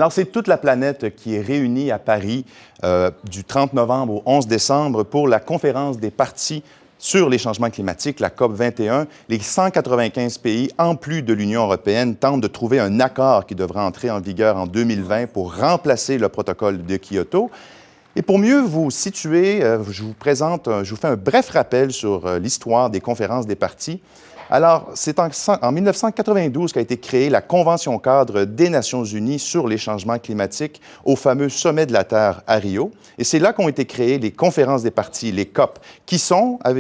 Alors, c'est toute la planète qui est réunie à Paris du 30 novembre au 11 décembre pour la conférence des parties sur les changements climatiques, la COP 21. Les 195 pays, en plus de l'Union européenne, tentent de trouver un accord qui devra entrer en vigueur en 2020 pour remplacer le protocole de Kyoto. Et pour mieux vous situer, je vous fais un bref rappel sur l'histoire des conférences des parties. Alors, c'est en 1992 qu'a été créée la Convention-cadre des Nations unies sur les changements climatiques au fameux Sommet de la Terre à Rio. Et c'est là qu'ont été créées les conférences des parties, les COP, qui sont, à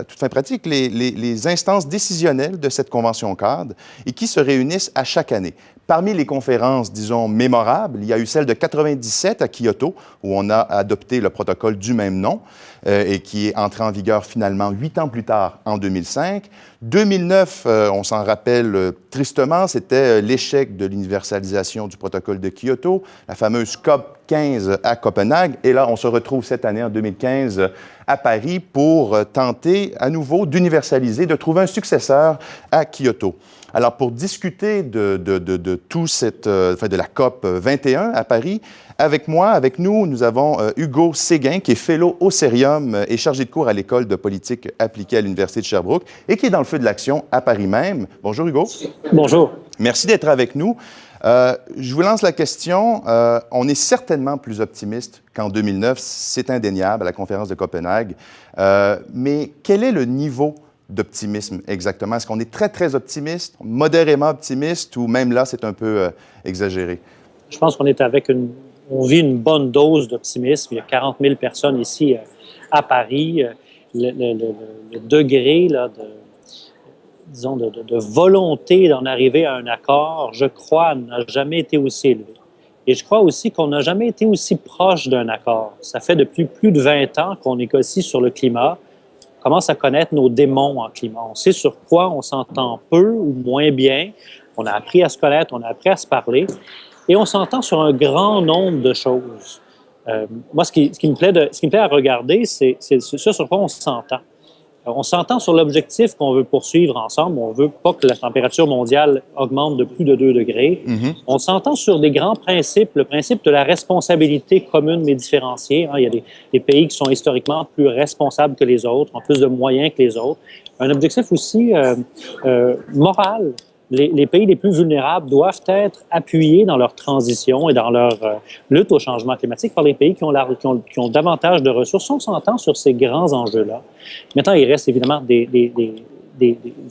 toute fin pratique, les instances décisionnelles de cette Convention-cadre et qui se réunissent à chaque année. Parmi les conférences, disons, mémorables, il y a eu celle de 97 à Kyoto, où on a adopté le protocole du même nom et qui est entré en vigueur finalement 8 ans plus tard, en 2005. 2009, on s'en rappelle tristement, c'était l'échec de l'universalisation du protocole de Kyoto, la fameuse COP 15 à Copenhague. Et là, on se retrouve cette année, en 2015, à Paris pour tenter à nouveau d'universaliser, de trouver un successeur à Kyoto. Alors, pour discuter de la COP 21 à Paris, avec nous, nous avons Hugo Séguin, qui est fellow au Cerium et chargé de cours à l'École de politique appliquée à l'Université de Sherbrooke et qui est dans le feu de l'action à Paris même. Bonjour, Hugo. Bonjour. Merci d'être avec nous. Je vous lance la question. On est certainement plus optimiste qu'en 2009, c'est indéniable, à la conférence de Copenhague. Mais quel est le niveau d'optimisme exactement? Est-ce qu'on est très, très optimiste, modérément optimiste, ou même là, c'est un peu exagéré? Je pense qu'on est on vit une bonne dose d'optimisme. Il y a 40 000 personnes ici à Paris. Le degré là, de volonté d'en arriver à un accord, je crois, n'a jamais été aussi élevé. Et je crois aussi qu'on n'a jamais été aussi proche d'un accord. Ça fait depuis plus de 20 ans qu'on négocie sur le climat. On commence à connaître nos démons en climat. On sait sur quoi on s'entend peu ou moins bien. On a appris à se connaître, on a appris à se parler. Et on s'entend sur un grand nombre de choses. Moi, ce qui me plaît à regarder, c'est ce sur quoi on s'entend. On s'entend sur l'objectif qu'on veut poursuivre ensemble. On ne veut pas que la température mondiale augmente de plus de 2 degrés. Mm-hmm. On s'entend sur des grands principes, le principe de la responsabilité commune mais différenciée. Il y a des pays qui sont historiquement plus responsables que les autres, ont plus de moyens que les autres. Un objectif aussi moral. Les pays les plus vulnérables doivent être appuyés dans leur transition et dans leur lutte au changement climatique par les pays qui ont davantage de ressources. On s'entend sur ces grands enjeux-là. Maintenant, il reste évidemment des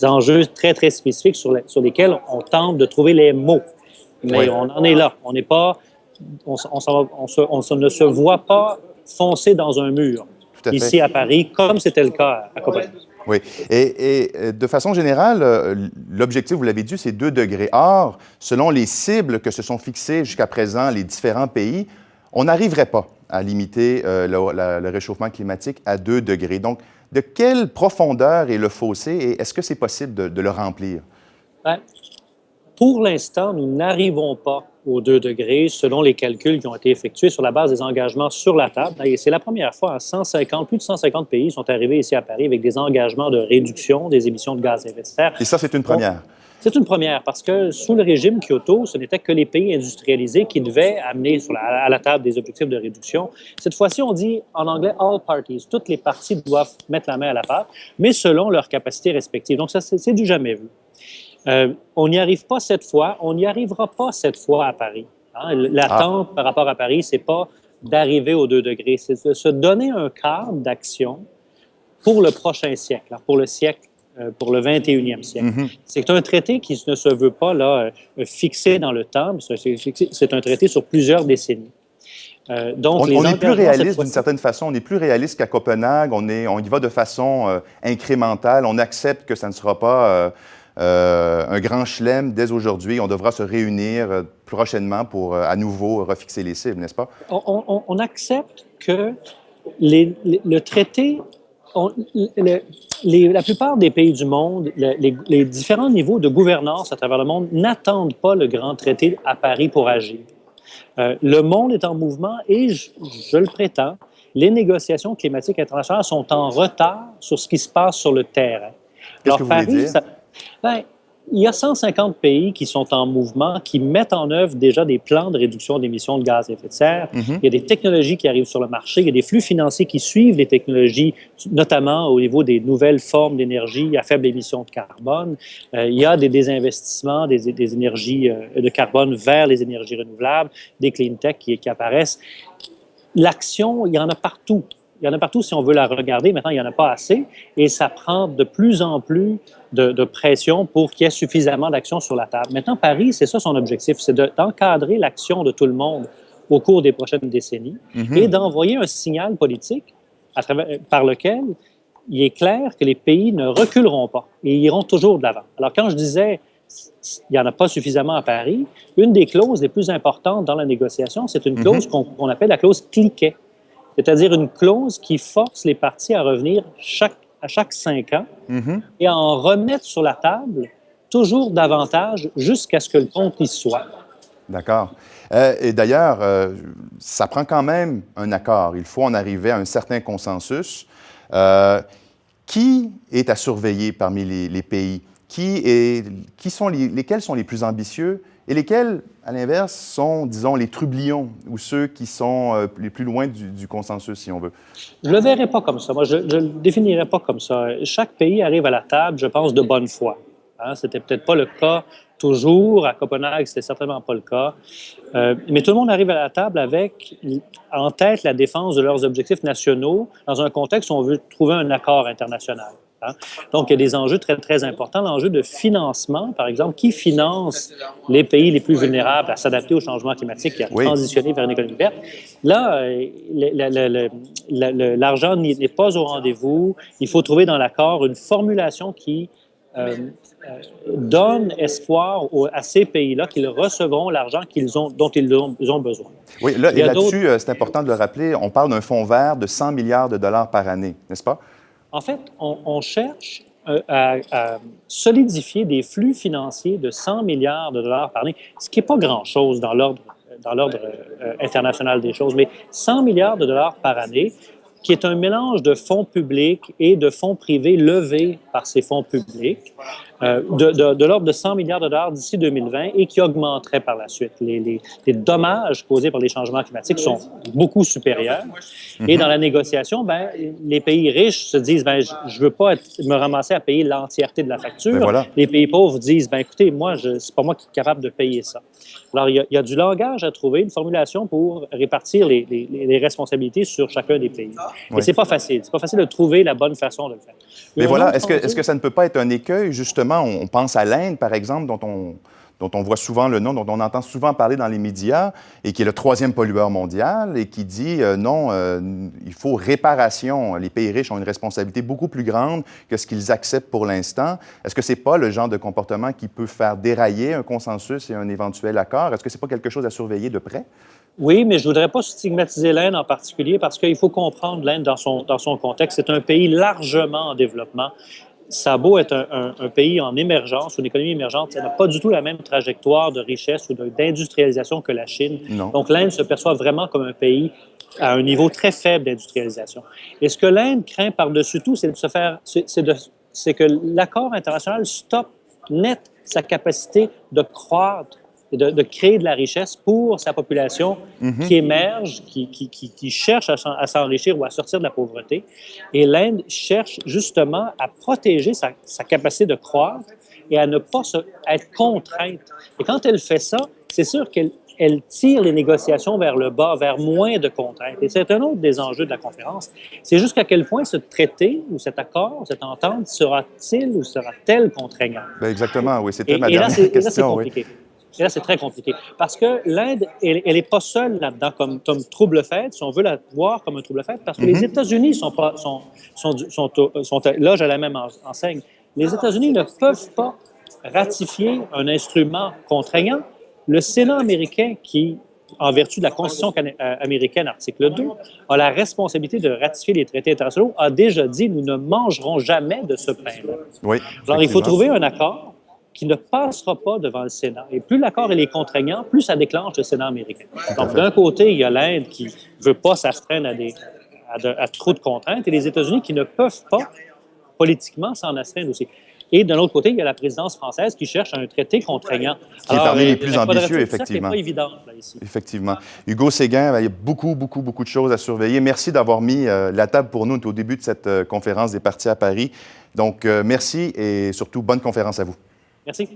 enjeux très, très spécifiques sur lesquels on tente de trouver les mots. Mais oui, on en est là. On n'est pas... On ne se voit pas foncer dans un mur ici à Paris, comme c'était le cas à Copenhague. Oui. Et de façon générale, l'objectif, vous l'avez dit, c'est 2 degrés. Or, selon les cibles que se sont fixées jusqu'à présent les différents pays, on n'arriverait pas à limiter le réchauffement climatique à 2 degrés. Donc, de quelle profondeur est le fossé et est-ce que c'est possible de le remplir? Bien, pour l'instant, nous n'arrivons pas aux 2 degrés selon les calculs qui ont été effectués sur la base des engagements sur la table. Et c'est la première fois, plus de 150 pays sont arrivés ici à Paris avec des engagements de réduction des émissions de gaz à effet de serre. Et ça, c'est une première? C'est une première parce que sous le régime Kyoto, ce n'était que les pays industrialisés qui devaient amener à la table des objectifs de réduction. Cette fois-ci, on dit en anglais « all parties ». Toutes les parties doivent mettre la main à la pâte, mais selon leurs capacités respectives. Donc, ça, c'est du jamais vu. On n'y arrive pas cette fois, on n'y arrivera pas cette fois à Paris. L'attente par rapport à Paris, c'est pas d'arriver aux 2 degrés, c'est de se donner un cadre d'action pour le prochain siècle, pour le siècle, pour le 21e siècle. Mm-hmm. C'est un traité qui ne se veut pas là, fixé dans le temps, c'est un traité sur plusieurs décennies. Donc, on est plus réaliste d'une certaine façon, on est plus réaliste qu'à Copenhague, on y va de façon incrémentale, on accepte que ça ne sera pas... un grand chelem dès aujourd'hui. On devra se réunir prochainement pour à nouveau refixer les cibles, n'est-ce pas? On accepte que le traité, la plupart des pays du monde, les différents niveaux de gouvernance à travers le monde n'attendent pas le grand traité à Paris pour agir. Le monde est en mouvement et, je le prétends, les négociations climatiques internationales sont en retard sur ce qui se passe sur le terrain. Qu'est-ce que vous voulez dire? Bien, il y a 150 pays qui sont en mouvement, qui mettent en œuvre déjà des plans de réduction d'émissions de gaz à effet de serre. Mhm. Il y a des technologies qui arrivent sur le marché, il y a des flux financiers qui suivent les technologies, notamment au niveau des nouvelles formes d'énergie à faible émission de carbone. Il y a des désinvestissements des énergies de carbone vers les énergies renouvelables, des clean tech qui apparaissent. L'action, il y en a partout. Il y en a partout si on veut la regarder. Maintenant, il n'y en a pas assez et ça prend de plus en plus de pression pour qu'il y ait suffisamment d'actions sur la table. Maintenant, Paris, c'est ça son objectif, c'est d'encadrer l'action de tout le monde au cours des prochaines décennies et d'envoyer un signal politique par lequel il est clair que les pays ne reculeront pas et iront toujours de l'avant. Alors, quand je disais il n'y en a pas suffisamment à Paris, une des clauses les plus importantes dans la négociation, c'est une clause qu'on appelle la clause cliquet, c'est-à-dire une clause qui force les parties à revenir à chaque 5 ans et à en remettre sur la table toujours davantage jusqu'à ce que le compte y soit. D'accord. Et d'ailleurs, ça prend quand même un accord. Il faut en arriver à un certain consensus. Qui est à surveiller parmi les pays? Lesquels sont les plus ambitieux et lesquels, à l'inverse, sont, disons, les trublions ou ceux qui sont les plus loin du consensus, si on veut? Je ne le verrais pas comme ça. Moi, je ne le définirais pas comme ça. Chaque pays arrive à la table, je pense, de bonne foi. Hein? C'était peut-être pas le cas toujours. À Copenhague, c'était certainement pas le cas. Mais tout le monde arrive à la table avec en tête la défense de leurs objectifs nationaux dans un contexte où on veut trouver un accord international. Hein? Donc, il y a des enjeux très, très importants. L'enjeu de financement, par exemple, qui finance les pays les plus vulnérables à s'adapter au changement climatique et à transitionner vers une économie verte. Là, l'argent n'est pas au rendez-vous. Il faut trouver dans l'accord une formulation qui donne espoir à ces pays-là qu'ils recevront l'argent dont ils ont besoin. Oui, là, et là-dessus, c'est important de le rappeler, on parle d'un fonds vert de 100 milliards de dollars par année, n'est-ce pas? En fait, on cherche à solidifier des flux financiers de 100 milliards de dollars par année, ce qui n'est pas grand-chose dans l'ordre international des choses, mais 100 milliards de dollars par année, qui est un mélange de fonds publics et de fonds privés levés par ces fonds publics, de l'ordre de 100 milliards de dollars d'ici 2020 et qui augmenterait par la suite. Les dommages causés par les changements climatiques sont beaucoup supérieurs. Et dans la négociation, les pays riches se disent je ne veux pas me ramasser à payer l'entièreté de la facture. Voilà. Les pays pauvres disent écoutez, moi, c'est pas moi qui suis capable de payer ça. Alors, il y a du langage à trouver, une formulation pour répartir les responsabilités sur chacun des pays. Et c'est pas facile. C'est pas facile de trouver la bonne façon de le faire. Mais voilà, est-ce que ça ne peut pas être un écueil, justement? On pense à l'Inde, par exemple, dont on voit souvent le nom, dont on entend souvent parler dans les médias, et qui est le 3e pollueur mondial, et qui dit non, il faut réparation. Les pays riches ont une responsabilité beaucoup plus grande que ce qu'ils acceptent pour l'instant. Est-ce que ce n'est pas le genre de comportement qui peut faire dérailler un consensus et un éventuel accord? Est-ce que ce n'est pas quelque chose à surveiller de près? Oui, mais je ne voudrais pas stigmatiser l'Inde en particulier parce qu'il faut comprendre l'Inde dans son contexte. C'est un pays largement en développement. Ça a beau être un pays en émergence, une économie émergente, ça n'a pas du tout la même trajectoire de richesse ou d'industrialisation que la Chine. Non. Donc, l'Inde se perçoit vraiment comme un pays à un niveau très faible d'industrialisation. Et ce que l'Inde craint par-dessus tout, c'est que l'accord international stoppe net sa capacité de croître et de créer de la richesse pour sa population qui émerge, qui cherche à s'enrichir ou à sortir de la pauvreté. Et l'Inde cherche justement à protéger sa capacité de croître et à ne pas être contrainte. Et quand elle fait ça, c'est sûr qu'elle tire les négociations vers le bas, vers moins de contraintes. Et c'est un autre des enjeux de la conférence. C'est jusqu'à quel point ce traité ou cet accord, cette entente sera-t-il ou sera-t-elle contraignant? Bien, exactement, oui. C'était ma dernière question. Et là, c'est compliqué. Oui. Et là, c'est très compliqué. Parce que l'Inde, elle n'est pas seule là-dedans comme trouble-fête, si on veut la voir comme un trouble-fête, parce que les États-Unis sont loges à la même enseigne. Les États-Unis ne peuvent pas ratifier un instrument contraignant. Le Sénat américain, qui, en vertu de la Constitution américaine, article 2, a la responsabilité de ratifier les traités internationaux, a déjà dit « nous ne mangerons jamais de ce pain-là ». Oui, alors, il faut trouver un accord qui ne passera pas devant le Sénat. Et plus l'accord est contraignant, plus ça déclenche le Sénat américain. Donc, d'un côté, il y a l'Inde qui ne veut pas s'astreindre à trop de contraintes et les États-Unis qui ne peuvent pas politiquement s'en astreindre aussi. Et d'un autre côté, il y a la présidence française qui cherche un traité contraignant. Qui est parmi les plus ambitieux, La effectivement. n'est pas évidente, là, ici. Effectivement. Hugo Séguin, il y a beaucoup de choses à surveiller. Merci d'avoir mis la table pour nous au début de cette conférence des partis à Paris. Donc, merci et surtout, bonne conférence à vous. Merci.